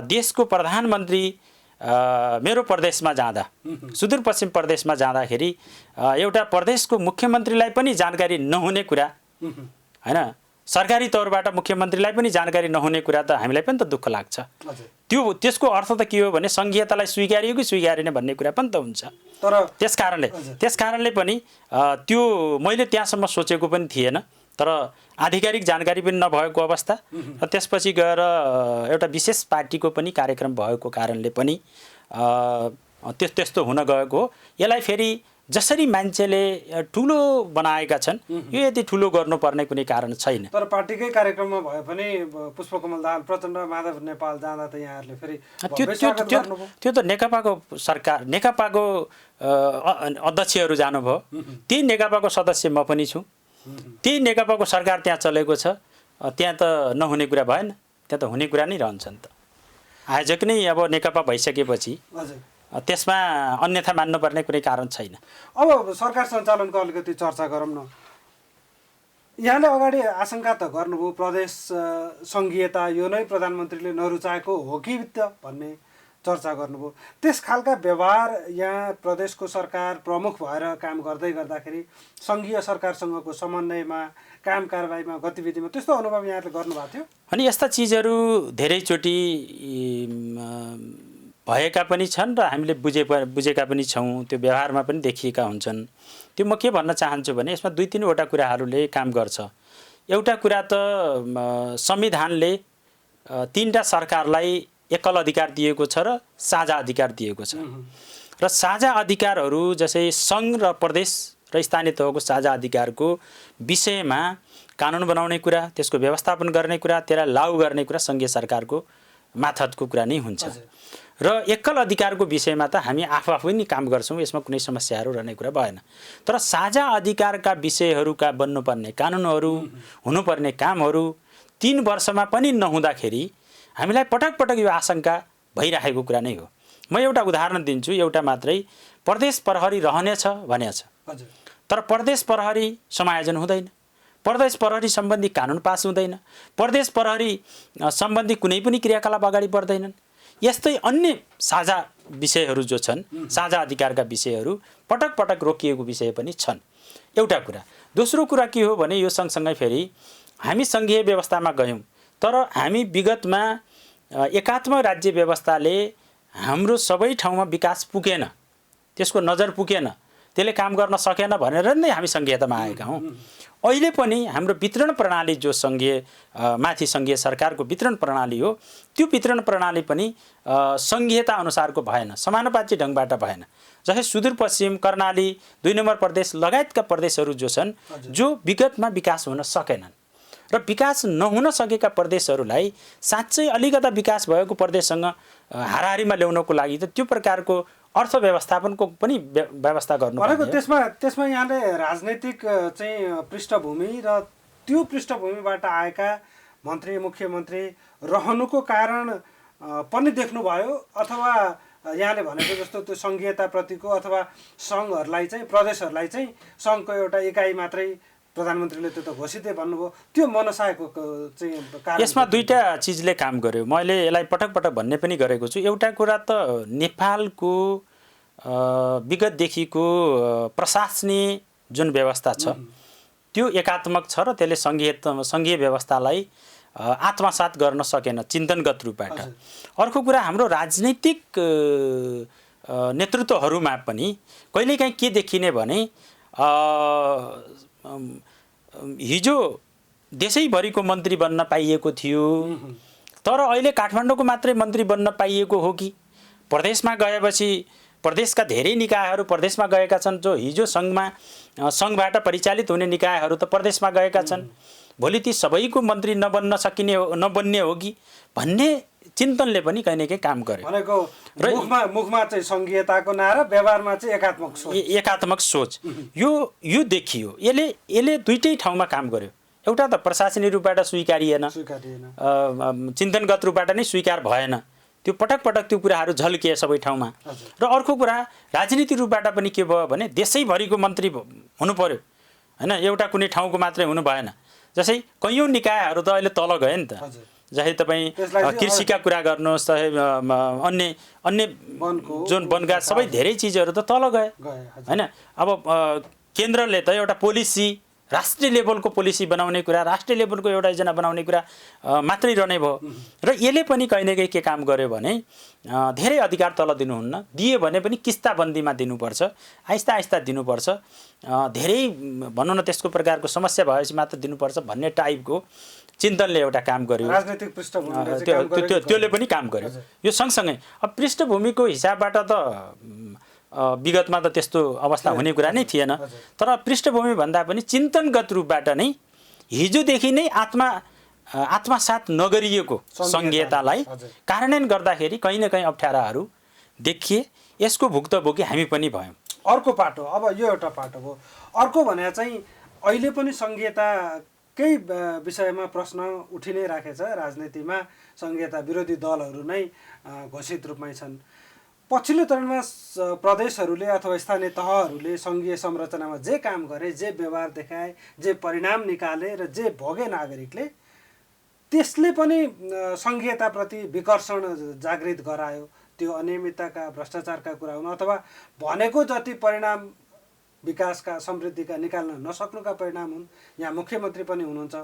देशको प्रधानमन्त्री मेरो प्रदेशमा जाँदा सुदूरपश्चिम प्रदेशमा जाँदाखेरि एउटा प्रदेशको मुख्यमन्त्रीलाई पनि जानकारी नहुने कुरा हैन सरकारी तौरबाट मुख्यमन्त्रीलाई पनि जानकारी नहुने कुरा त हामीलाई पनि त दुःख लाग्छ त्यसको अर्थ त के हो भने संघीयतालाई स्वीकारियो कि स्वीकारेन भन्ने कुरा पनि त हुन्छ तर त्यसकारणले पनि त्यो मैले त्यहाँसम्म सोचेको पनि थिएन तर आधिकारिक जानकारी पनि नभएको अवस्था र त्यसपछि गएर एउटा विशेष पार्टीको पनि कार्यक्रम भएको कारणले पनि त्यस्तो हुन गएको हो यसलाई फेरि जसरी मान्छेले ठुलो बनाएका छन् यो यति ठुलो गर्नुपर्ने कुनै कारण छैन तर पार्टीकै कार्यक्रममा भए पनि पुष्पकमल दाहाल प्रचण्ड माधव नेपाल जाँदा त यहाँहरूले फेरि त्यो त नेकपाको सरकार नेकपाको अध्यक्षहरू जानुभयो त्यही नेकपाको सदस्य म पनि छु त्यही नेकपाको सरकार त्यहाँ चलेको छ त्यहाँ त नहुने कुरा भएन त्यहाँ त हुने कुरा नै रहन्छ नि त आयोजक नै अब नेकपा भइसकेपछि त्यसमा अन्यथा मान्नुपर्ने कुनै कारण छैन अब सरकार सञ्चालनको अलिकति चर्चा गरौँ न यहाँले अगाडि आशंका त गर्नुभयो प्रदेश सङ्घीयता यो नै प्रधानमन्त्रीले नरुचाएको हो कि त भन्ने चर्चा गर्नुभयो त्यस खालका व्यवहार यहाँ प्रदेशको सरकार प्रमुख भएर काम गर्दै गर्दाखेरि सङ्घीय सरकारसँगको समन्वयमा काम कारबाहीमा गतिविधिमा त्यस्तो अनुभव यहाँले गर्नुभएको थियो अनि यस्ता चिजहरू धेरैचोटि भएका पनि छन् र हामीले बुझेका पनि छौँ त्यो व्यवहारमा पनि देखिएका हुन्छन् त्यो म के भन्न चाहन्छु भने यसमा 2-3 वटा कुराहरूले काम गर्छ एउटा कुरा त संविधानले 3टा सरकारलाई एकल अधिकार दिएको छ र साझा अधिकार दिएको छ र साझा अधिकारहरू जस्तै सङ्घ र प्रदेश र स्थानीय तहको साझा अधिकारको विषयमा कानुन बनाउने कुरा त्यसको व्यवस्थापन गर्ने कुरा त्यसलाई लागू गर्ने कुरा सङ्घीय सरकारको माथतको कुरा नै हुन्छ र एकल अधिकारको विषयमा त हामी आफू नै काम गर्छौँ यसमा कुनै समस्याहरू रहने कुरा भएन तर साझा अधिकारका विषयहरूका बन्नुपर्ने कानुनहरू हुनुपर्ने कामहरू 3 वर्षमा पनि नहुँदाखेरि हामीलाई पटक पटक यो आशंका भइरहेको कुरा नै हो म एउटा उदाहरण दिन्छु एउटा मात्रै प्रदेश प्रहरी रहनेछ भनेछ तर प्रदेश प्रहरी समायोजन हुँदैन प्रदेश प्रहरी सम्बन्धी कानुन पास हुँदैन प्रदेश प्रहरी सम्बन्धी कुनै पनि क्रियाकलाप अगाडि बढ्दैनन् यस्तै अन्य साझा विषयहरू जो छन् साझा अधिकारका विषयहरू पटक पटक रोकिएको विषय पनि छन् एउटा कुरा दोस्रो कुरा के हो भने यो सँगसँगै फेरि हामी सङ्घीय व्यवस्थामा गयौँ तर हामी विगतमा एकात्मक राज्य व्यवस्थाले हाम्रो सबै ठाउँमा विकास पुगेन त्यसको नजर पुगेन त्यसले काम गर्न सकेन भनेर नै हामी सङ्घीयतामा आएका हौँ अहिले पनि हाम्रो वितरण प्रणाली जो सङ्घीय माथि सङ्घीय सरकारको वितरण प्रणाली हो त्यो वितरण प्रणाली पनि सङ्घीयता अनुसारको भएन समानुपाती ढङ्गबाट भएन जस्तै सुदूरपश्चिम कर्णाली 2 नम्बर प्रदेश लगायतका प्रदेशहरू जो छन् जो विगतमा विकास हुन सकेनन् र विकास नहुन सकेका प्रदेशहरूलाई साँच्चै अलिकता विकास भएको प्रदेशसँग हाराहारीमा ल्याउनको लागि त त्यो प्रकारको अर्थ व्यवस्थापनको पनि व्यवस्था गर्नु भनेको त्यसमा यहाँले राजनैतिक चाहिँ पृष्ठभूमि र त्यो पृष्ठभूमिबाट आएका मन्त्री मुख्यमन्त्री रहनुको कारण पनि देख्नुभयो अथवा यहाँले भनेको जस्तो त्यो सङ्घीयताप्रतिको अथवा सङ्घहरूलाई चाहिँ प्रदेशहरूलाई चाहिँ सङ्घको एउटा इकाइ मात्रै प्रधानमन्त्रीले त्यो त घोषितै भन्नुभयो त्यो मनसायको चाहिँ कारण यसमा 2टा चिजले काम गर्यो मैले यसलाई पटक पटक भन्ने पनि गरेको छु एउटा कुरा त नेपालको विगतदेखिको प्रशासनीय जुन व्यवस्था छ त्यो एकात्मक छ र त्यसले सङ्घीय व्यवस्थालाई आत्मसात गर्न सकेन चिन्तनगत रूपबाट अर्को कुरा हाम्रो राजनैतिक नेतृत्वहरूमा पनि कहिलेकाहीँ के देखिने भने हिजो देशैभरिको मन्त्री बन्न पाइएको थियो तर अहिले काठमाडौँको मात्रै मन्त्री बन्न पाइएको हो कि प्रदेशमा गएपछि प्रदेशका धेरै निकायहरू प्रदेशमा गएका छन् जो हिजो सङ्घबाट परिचालित हुने निकायहरू त प्रदेशमा गएका छन् भोलि ती सबैको मन्त्री नबन्ने हो कि भन्ने चिन्तनले पनि कहीँ न कहीँ काम गर्यो भनेको मुखमा चाहिँ सङ्घीयताको नारा व्यवहारमा चाहिँ एकात्मक सोच यो देखियो यसले 2टै ठाउँमा काम गर्यो एउटा त प्रशासनिक रूपबाट स्वीकारिएन चिन्तनगत रूपबाट नै स्वीकार भएन त्यो पटक पटक त्यो कुराहरू झल्किए सबै ठाउँमा र अर्को कुरा राजनीतिक रूपबाट पनि के भयो भने देशैभरिको मन्त्री हुनु पर्यो हैन एउटा कुनै ठाउँको मात्रै हुनु भएन जस्तै कैयौँ निकायहरू त अहिले तल गए नि त चाहे तपाईँ कृषिका कुरा गर्नुहोस्, चाहे अन्य अन्य जुन वनगाछ सबै धेरै चिजहरू त तल गए होइन। अब केन्द्रले त एउटा पोलिसी, राष्ट्रिय लेभलको पोलिसी बनाउने कुरा, राष्ट्रिय लेभलको एउटा योजना बनाउने कुरा मात्रै रहने भयो। र यसले पनि कहीँ न कहीँ के काम गर्यो भने धेरै अधिकार तल दिनुहुन्न, दियो भने पनि किस्ताबन्दीमा दिनुपर्छ, आहिस्ता आहिस्ता दिनुपर्छ, धेरै भनौँ न त्यसको प्रकारको समस्या भएपछि मात्र दिनुपर्छ भन्ने टाइपको चिन्तनले एउटा काम गर्यो। राजनीतिक पृष्ठभूमिले त्यसले पनि काम गर्यो। यो सँगसँगै अब पृष्ठभूमिको हिसाबबाट त विगतमा त त्यस्तो अवस्था हुने कुरा नै थिएन, तर पृष्ठभूमि भन्दा पनि चिन्तनगत रूपबाट नै हिजोदेखि नै आत्मसात नगरिएको संघीयतालाई कार्यान्वयन गर्दाखेरि कहीँ न कहीँ अप्ठ्याराहरू देखिए। यसको भुक्तभोगी हामी पनि भयौँ। अर्को पाटो, अब यो एउटा पाटो भयो। अर्को भने चाहिँ अहिले पनि संघीयताकै विषयमा प्रश्न उठि नै राखेछ। राजनीतिमा संघीयता विरोधी दलहरू नै घोषित रूपमै छन्। पछिल्लो चरणमा प्रदेशहरूले अथवा स्थानीय तहहरूले सङ्घीय संरचनामा जे काम गरे, जे व्यवहार देखाए, जे परिणाम निकाले र जे भोगे नागरिकले, त्यसले पनि सङ्घीयताप्रति विकर्षण जागृत गरायो। त्यो अनियमितताका, भ्रष्टाचारका कुरा हुन् अथवा भनेको जति परिणाम विकासका, समृद्धिका निकाल्न नसक्नुका परिणाम हुन्। यहाँ मुख्यमन्त्री पनि हुनुहुन्छ।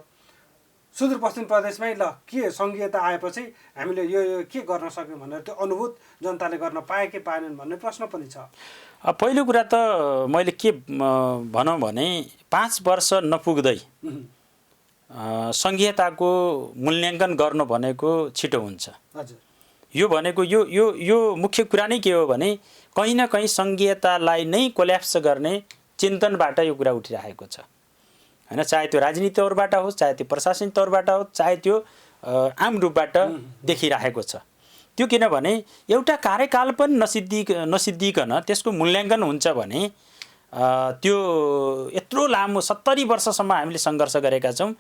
सुदूरपश्चिम प्रदेशमै ल के सङ्घीयता आएपछि हामीले यो के गर्न सक्यौँ भनेर त्यो अनुभूत जनताले गर्न पाए कि पाएनन् भन्ने प्रश्न पनि छ। पहिलो कुरा त मैले के भनौँ भने 5 वर्ष नपुग्दै सङ्घीयताको मूल्याङ्कन गर्नु भनेको छिटो हुन्छ। हजुर, यो भनेको यो मुख्य कुरा नै के हो भने कहीँ न कहीँ सङ्घीयतालाई नै कोल्याप्स गर्ने चिन्तनबाट यो कुरा उठिरहेको छ होइन। चाहे त्यो राजनीतिक तौरबाट होस्, चाहे त्यो प्रशासनिक तौरबाट होस्, चाहे त्यो आम रूपबाट देखिरहेको छ। त्यो किनभने एउटा कार्यकाल पनि नसिद्धिकन त्यसको मूल्याङ्कन हुन्छ भने त्यो यत्रो लामो 70 वर्षसम्म हामीले सङ्घर्ष गरेका छौँ,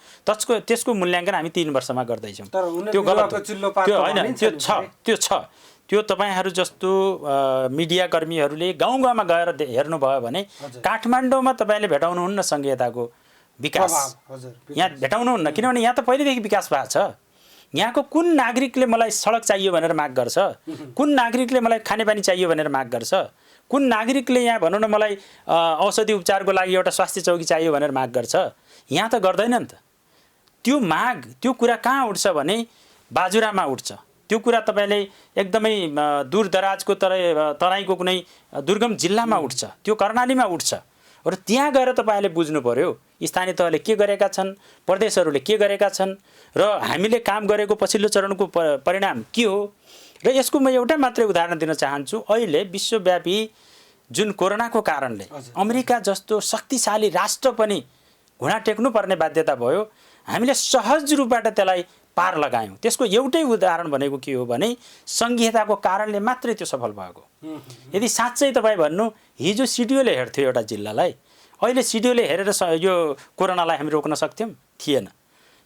त्यसको मूल्याङ्कन हामी 3 वर्षमा गर्दैछौँ। त्यो गलत हो, त्यो होइन, त्यो छ। त्यो तपाईँहरू जस्तो मिडियाकर्मीहरूले गाउँ गाउँमा गएर हेर्नुभयो भने काठमाडौँमा तपाईँले भेटाउनुहुन्न सङ्घीयताको विकास, यहाँ भेटाउनुहुन्न। किनभने यहाँ त पहिलेदेखि विकास भएको छ। यहाँको कुन नागरिकले मलाई सडक चाहियो भनेर माग गर्छ, कुन नागरिकले मलाई खानेपानी चाहियो भनेर माग गर्छ, कुन नागरिकले यहाँ भनौँ न मलाई औषधि उपचारको लागि एउटा स्वास्थ्य चौकी चाहियो भनेर माग गर्छ, यहाँ त गर्दैन नि त। त्यो माग, त्यो कुरा कहाँ उठ्छ भने बाजुरामा उठ्छ। त्यो कुरा तपाईँले एकदमै दूरदराजको तराईको कुनै दुर्गम जिल्लामा उठ्छ, त्यो कर्णालीमा उठ्छ। र त्यहाँ गएर तपाईँहरूले बुझ्नु पर्यो स्थानीय तहले के गरेका छन्, प्रदेशहरूले के गरेका छन् र हामीले काम गरेको पछिल्लो चरणको परिणाम के हो। र यसको म एउटा मात्रै उदाहरण दिन चाहन्छु। अहिले विश्वव्यापी जुन कोरोनाको कारणले अमेरिका जस्तो शक्तिशाली राष्ट्र पनि घुँडा टेक्नुपर्ने बाध्यता भयो, हामीले सहज रूपबाट त्यसलाई पार लगायौँ। त्यसको एउटै उदाहरण भनेको के हो भने सङ्घीयताको कारणले मात्रै त्यो सफल भएको। यदि साँच्चै तपाईँ भन्नु हिजो सिडिओले हेर्थ्यो एउटा जिल्लालाई, अहिले सिडिओले हेरेर यो कोरोनालाई हामी रोक्न सक्थ्यौँ? थिएन।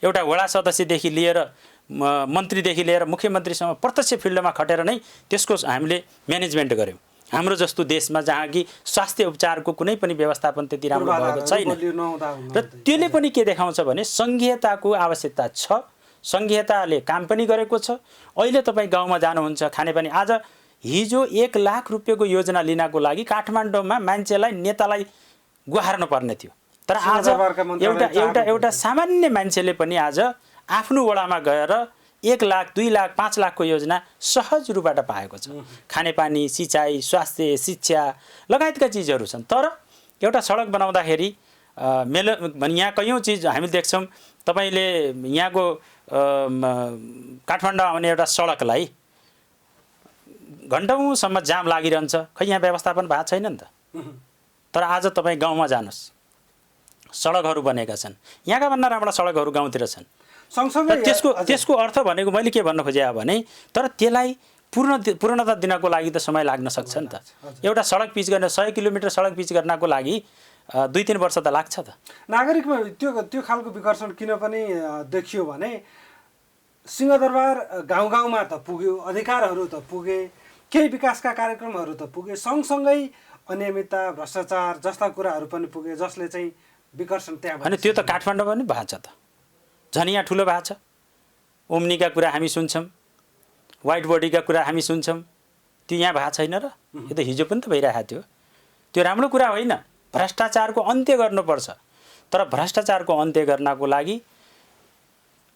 एउटा वडा सदस्यदेखि लिएर मन्त्रीदेखि लिएर मुख्यमन्त्रीसँग प्रत्यक्ष फिल्डमा खटेर नै त्यसको हामीले म्यानेजमेन्ट गऱ्यौँ। हाम्रो जस्तो देशमा जहाँ कि स्वास्थ्य उपचारको कुनै पनि व्यवस्थापन त्यति राम्रो भएको छैन। र त्यसले पनि के देखाउँछ भने सङ्घीयताको आवश्यकता छ, सङ्घीयताले काम पनि गरेको छ। अहिले तपाईँ गाउँमा जानुहुन्छ खानेपानी, आज हिजो 1 लाख रुपियाँको योजना लिनको लागि काठमाडौँमा मान्छेलाई, नेतालाई गुहार्नु पर्ने थियो। तर आज एउटा सामान्य मान्छेले पनि आज आफ्नो वडामा गएर 1 लाख, 2 लाख, 5 लाखको योजना सहज रूपबाट पाएको छ। खानेपानी, सिँचाइ, स्वास्थ्य, शिक्षा लगायतका चिजहरू छन्। तर एउटा सडक बनाउँदाखेरि यहाँ कैयौँ चिज हामी देख्छौँ। तपाईँले यहाँको काठमाडौँ आउने एउटा सडकलाई घन्टौँसम्म जाम लागिरहन्छ, खै यहाँ व्यवस्थापन भएको छैन नि त। तर आज तपाईँ गाउँमा जानुहोस्, सडकहरू बनेका छन्, यहाँका भन्दा राम्रा सडकहरू गाउँतिर छन्। सँगसँगै त्यसको अर्थ भनेको मैले के भन्न खोजेँ भने, तर त्यसलाई पूर्णता दिनको लागि त समय लाग्न सक्छ नि त। एउटा सडक पिच गर्न 100 किलोमिटर सडक पिच गर्नको लागि 2-3 वर्ष त लाग्छ त। नागरिकमा त्यो खालको विकर्षण किन पनि देखियो भने सिंहदरबार गाउँ गाउँमा त पुग्यो, अधिकारहरू त पुगे, केही विकासका कार्यक्रमहरू त पुगे, सँगसँगै अनियमितता, भ्रष्टाचार जस्ता कुराहरू पनि पुगे, जसले चाहिँ विकर्षण त्यहाँ। अनि त्यो त काठमाडौँमा पनि भएको छ त, झन् यहाँ ठुलो भएको छ। ओम्नीका कुरा हामी सुन्छौँ, वाइट बडीका कुरा हामी सुन्छौँ, त्यो यहाँ भएको छैन र? यो त हिजो पनि त भइरहेको थियो। त्यो राम्रो कुरा होइन। भ्रष्टाचारको अन्त्य गर्नुपर्छ, तर भ्रष्टाचारको अन्त्य गर्नको लागि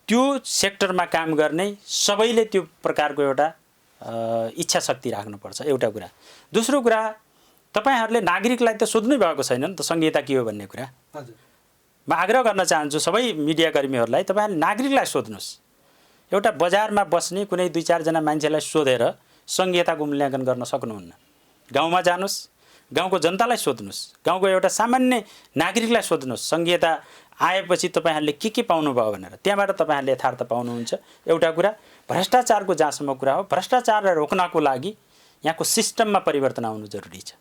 त्यो सेक्टरमा काम गर्ने सबैले त्यो प्रकारको एउटा इच्छा शक्ति राख्नुपर्छ, एउटा कुरा। दोस्रो कुरा, तपाईहरूले नागरिकलाई त सोध्नै भएको छैन नि त संहिता के हो भन्ने कुरा। म आग्रह गर्न चाहन्छु सबै मिडियाकर्मीहरूलाई, तपाईँहरूले नागरिकलाई सोध्नुहोस्। एउटा बजारमा बस्ने कुनै 2-4 जना मान्छेलाई सोधेर संहिताको मूल्याङ्कन गर्न सक्नुहुन्न। गाउँमा जानुहोस्, गाउँको जनतालाई सोध्नुहोस्, गाउँको एउटा सामान्य नागरिकलाई सोध्नुहोस्, संहिता आएपछि तपाईँहरूले के पाउनुभयो भनेर। त्यहाँबाट तपाईँहरूले यथार्थ पाउनुहुन्छ। एउटा कुरा भ्रष्टाचारको जहाँसम्म कुरा हो, भ्रष्टाचारलाई रोक्नको लागि यहाँको सिस्टममा परिवर्तन आउनु जरुरी छ।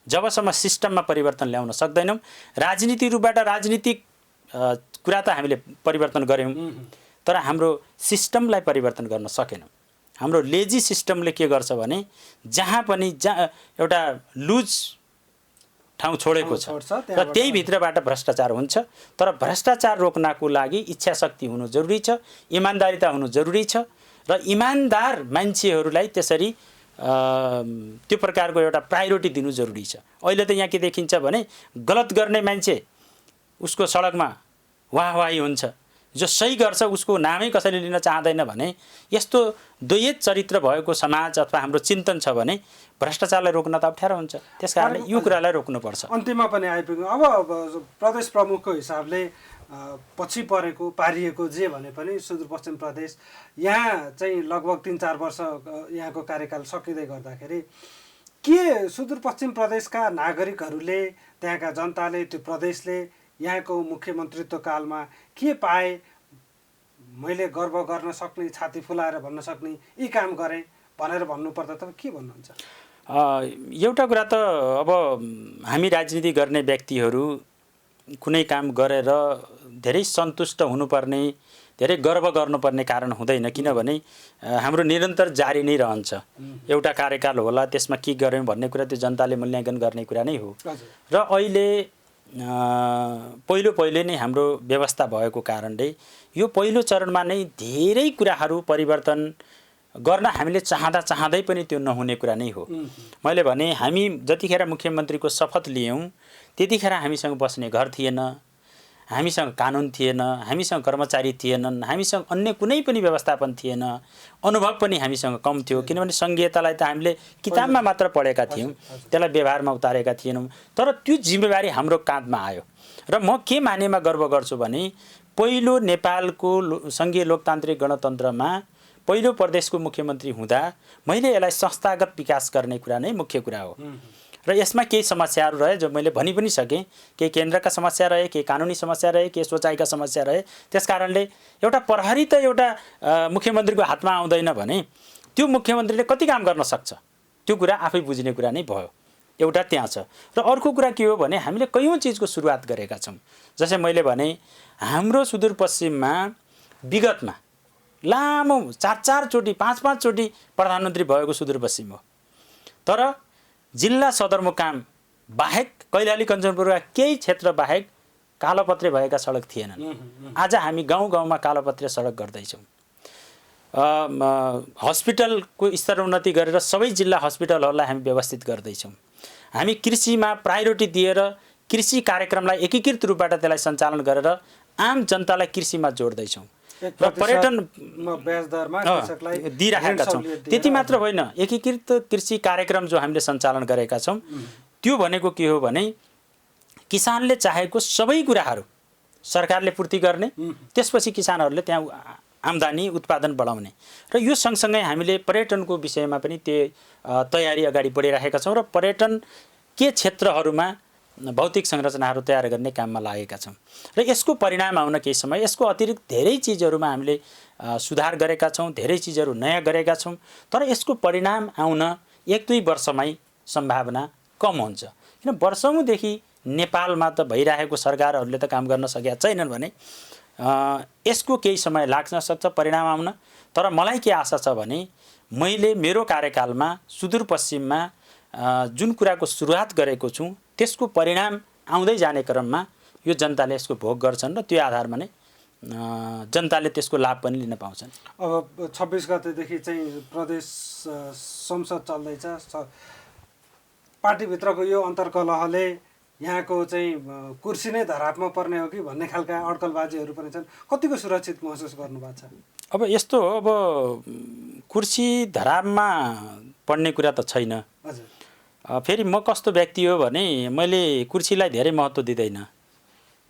जबसम्म सिस्टममा परिवर्तन ल्याउन सक्दैनौँ, राजनीति रूपबाट राजनीतिक कुरा त हामीले परिवर्तन गऱ्यौँ, तर हाम्रो सिस्टमलाई परिवर्तन गर्न सकेनौँ। हाम्रो लेजी सिस्टमले के गर्छ भने जहाँ पनि एउटा लुज ठाउँ छोडेको छ र त्यही भित्रबाट भ्रष्टाचार हुन्छ। तर भ्रष्टाचार रोक्नको लागि इच्छा शक्ति हुनु जरुरी छ, इमानदारिता हुनु जरुरी छ र इमानदार मान्छेहरूलाई त्यसरी त्यो प्रकारको एउटा प्रायोरिटी दिनु जरुरी छ। अहिले त यहाँ के देखिन्छ भने गलत गर्ने मान्छे उसको सडकमा वाहवाही हुन्छ, जो सही गर्छ उसको नामै कसैले लिन चाहँदैन भने यस्तो द्वैत चरित्र भएको समाज अथवा हाम्रो चिन्तन छ भने भ्रष्टाचारलाई रोक्न त अप्ठ्यारो हुन्छ। त्यसकारण यो कुरालाई रोक्नुपर्छ। अन्त्यमा पनि आइपुग्यो। अब प्रदेश प्रमुखको हिसाबले पछि परेको पारिएको जे भने पनि सुदूरपश्चिम प्रदेश यहाँ चाहिँ लगभग 3-4 वर्ष यहाँको कार्यकाल सकिँदै गर्दाखेरि के सुदूरपश्चिम प्रदेशका नागरिकहरूले, त्यहाँका जनताले, त्यो प्रदेशले यहाँको मुख्यमन्त्रीत्व कालमा के पाए, मैले गर्व गर्न सक्ने, छाती फुलाएर भन्न सक्ने यी काम गरेँ भनेर भन्नुपर्दा त के भन्नुहुन्छ? एउटा कुरा त अब हामी राजनीति गर्ने व्यक्तिहरू कुनै काम गरेर धेरै सन्तुष्ट हुनुपर्ने, धेरै गर्व गर्नुपर्ने कारण हुँदैन। किनभने हाम्रो निरन्तर जारी नै रहन्छ। एउटा कार्यकाल होला, त्यसमा के गर्यौँ भन्ने कुरा त्यो जनताले मूल्याङ्कन गर्ने कुरा नै हो। र अहिले पहिलो नै हाम्रो व्यवस्था भएको कारणले यो पहिलो चरणमा नै धेरै कुराहरू परिवर्तन गर्न हामीले चाहँदै पनि त्यो नहुने कुरा नै हो। मैले भने हामी जतिखेर मुख्यमन्त्रीको शपथ लियौँ त्यतिखेर हामीसँग बस्ने घर थिएन, हामीसँग कानुन थिएन, हामीसँग कर्मचारी थिएनन्, हामीसँग अन्य कुनै पनि व्यवस्थापन थिएन, अनुभव पनि हामीसँग कम थियो। किनभने संहितालाई त हामीले किताबमा मात्र पढेका थियौँ, त्यसलाई व्यवहारमा उतारेका थिएनौँ। तर त्यो जिम्मेवारी हाम्रो काँधमा आयो र म के मानेमा गर्व गर्छु भने पहिलो नेपालको सङ्घीय लोकतान्त्रिक गणतन्त्रमा पहिलो प्रदेशको मुख्यमन्त्री हुँदा मैले यसलाई संस्थागत विकास गर्ने कुरा नै मुख्य कुरा हो। र यसमा केही समस्याहरू रहे जो मैले भनि पनि सकेँ, केही केन्द्रका समस्या रहे, केही कानुनी समस्या रहे, केही सोचाइका समस्या रहे। त्यसकारणले एउटा प्रहरी त एउटा मुख्यमन्त्रीको हातमा आउँदैन भने त्यो मुख्यमन्त्रीले कति काम गर्न सक्छ त्यो कुरा आफै बुझ्ने कुरा नै भयो। एउटा त्यहाँ छ। र अर्को कुरा के हो भने हामीले कयौँ चिजको सुरुवात गरेका छौँ। जस्तै मैले भने हाम्रो सुदूरपश्चिममा विगतमा लामो 4-4 चोटि 5-5 चोटि प्रधानमन्त्री भएको सुदूरपश्चिम हो। तर जिल्ला सदरमुकाम बाहेक कैलाली कञ्चनपुरका केही क्षेत्र बाहेक कालोपत्रे भएका सडक थिएनन्। आज हामी गाउँ गाउँमा कालोपत्रे सडक गर्दैछौँ। हस्पिटलको स्तरोन्नति गरेर सबै जिल्ला हस्पिटलहरूलाई हामी व्यवस्थित गर्दैछौँ। हामी कृषिमा प्रायोरिटी दिएर कृषि कार्यक्रमलाई एकीकृत रूपबाट त्यसलाई सञ्चालन गरेर आम जनतालाई कृषिमा जोड्दैछौँ र पर्यटन दिइराखेका छौँ। त्यति मात्र होइन, एकीकृत कृषि कार्यक्रम जो हामीले सञ्चालन गरेका छौँ त्यो भनेको के हो भने किसानले चाहेको सबै कुराहरू सरकारले पूर्ति गर्ने, त्यसपछि किसानहरूले त्यहाँ आम्दानी उत्पादन बढाउने। र यो सँगसँगै हामीले पर्यटनको विषयमा पनि त्यो तयारी अगाडि बढिरहेका छौँ र पर्यटन के क्षेत्रहरूमा भौतिक संरचनाहरू तयार गर्ने काममा लागेका छौँ। र यसको परिणाम आउन केही समय, यसको अतिरिक्त धेरै चिजहरूमा हामीले सुधार गरेका छौँ, धेरै चिजहरू नयाँ गरेका छौँ। तर यसको परिणाम आउन 1-2 वर्षमै सम्भावना कम हुन्छ। किन वर्षौँदेखि नेपालमा त भइरहेको सरकारहरूले त काम गर्न सकेका छैनन् भने यसको केही समय लाग्न सक्छ परिणाम आउन। तर मलाई के आशा छ भने मैले मेरो कार्यकालमा सुदूरपश्चिममा जुन कुराको सुरुवात गरेको छु त्यसको परिणाम आउँदै जाने क्रममा यो जनताले यसको भोग गर्छन् र त्यो आधारमा नै जनताले त्यसको लाभ पनि लिन पाउँछन्। अब 26 गतेदेखि चाहिँ प्रदेश संसद चल्दैछ। पार्टीभित्रको यो अन्तर्कलहले यहाँको चाहिँ कुर्सी नै धरापमा पर्ने हो कि भन्ने खालका अड्कलबाजीहरू पनि छन्। कतिको सुरक्षित महसुस गर्नुभएको छ? अब यस्तो हो, अब कुर्सी धरापमा पढ्ने कुरा त छैन। हजुर। फेरि म कस्तो व्यक्ति हो भने मैले कुर्सीलाई धेरै महत्त्व दिँदैन,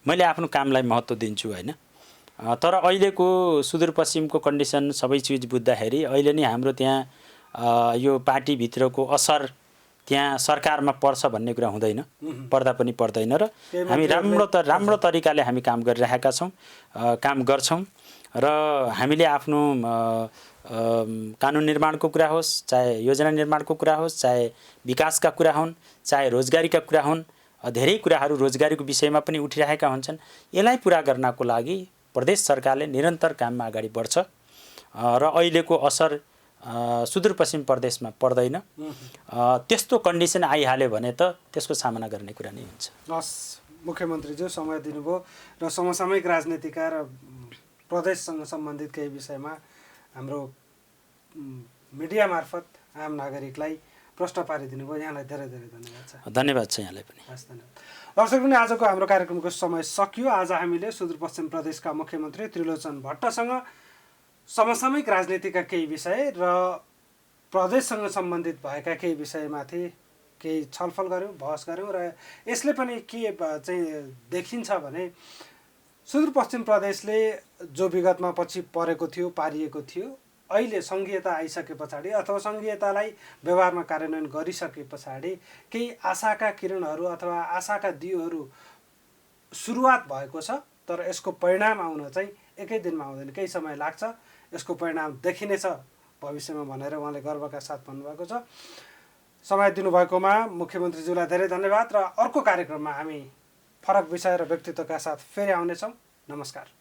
मैले आफ्नो कामलाई महत्त्व दिन्छु होइन। तर अहिलेको सुदूरपश्चिमको कन्डिसन सबै चिज बुझ्दाखेरि अहिले नै हाम्रो त्यहाँ यो पार्टीभित्रको असर त्यहाँ सरकारमा पर्छ भन्ने कुरा हुँदैन, पर्दा पनि पर्दैन। र हामी राम्रो तरिकाले हामी काम गरिरहेका छौँ, काम गर्छौँ। र हामीले आफ्नो कानुन निर्माणको कुरा होस्, चाहे योजना निर्माणको कुरा होस्, चाहे विकासका कुरा हुन्, चाहे रोजगारीका कुरा हुन्, धेरै कुराहरू रोजगारीको विषयमा पनि उठिरहेका हुन्छन्। यसलाई पुरा गर्नको लागि प्रदेश सरकारले निरन्तर काममा अगाडि बढ्छ र अहिलेको असर सुदूरपश्चिम प्रदेशमा पर्दैन। त्यस्तो कन्डिसन आइहाल्यो भने त त्यसको सामना गर्ने कुरा नै हुन्छ। हस्, मुख्यमन्त्रीज्यू समय दिनुभयो र समसामयिक राजनीतिका र प्रदेशसँग सम्बन्धित केही विषयमा हाम्रो मिडिया मार्फत आम नागरिकलाई प्रश्न पारिदिनु भयो। यहाँलाई धेरै धेरै धन्यवाद छ। धन्यवाद छ यहाँलाई पनि। हस्, धन्यवाद। दर्शक पनि आजको हाम्रो कार्यक्रमको समय सकियो। आज हामीले सुदूरपश्चिम प्रदेशका मुख्यमन्त्री त्रिलोचन भट्टसँग समसामयिक राजनीतिका केही विषय र प्रदेशसँग सम्बन्धित भएका केही विषयमाथि केही छलफल गऱ्यौँ, बहस गऱ्यौँ। र यसले पनि के चाहिँ देखिन्छ भने सुदूरपश्चिम प्रदेशले जो विगतमा पछि परेको थियो, पारिएको थियो, अहिले सङ्घीयता आइसके पछाडि अथवा सङ्घीयतालाई व्यवहारमा कार्यान्वयन गरिसके पछाडि केही आशाका किरणहरू अथवा आशाका दियोहरू सुरुवात भएको छ। तर यसको परिणाम आउन चाहिँ एकै दिनमा आउँदैन, केही समय लाग्छ। यसको परिणाम देखिनेछ भविष्यमा भनेर उहाँले गर्वका साथ भन्नुभएको छ। समय दिनुभएकोमा मुख्यमन्त्रीज्यूलाई धेरै धन्यवाद। र अर्को कार्यक्रममा हामी फरक विषय र व्यक्तित्वका साथ फेरि आउनेछौँ। नमस्कार।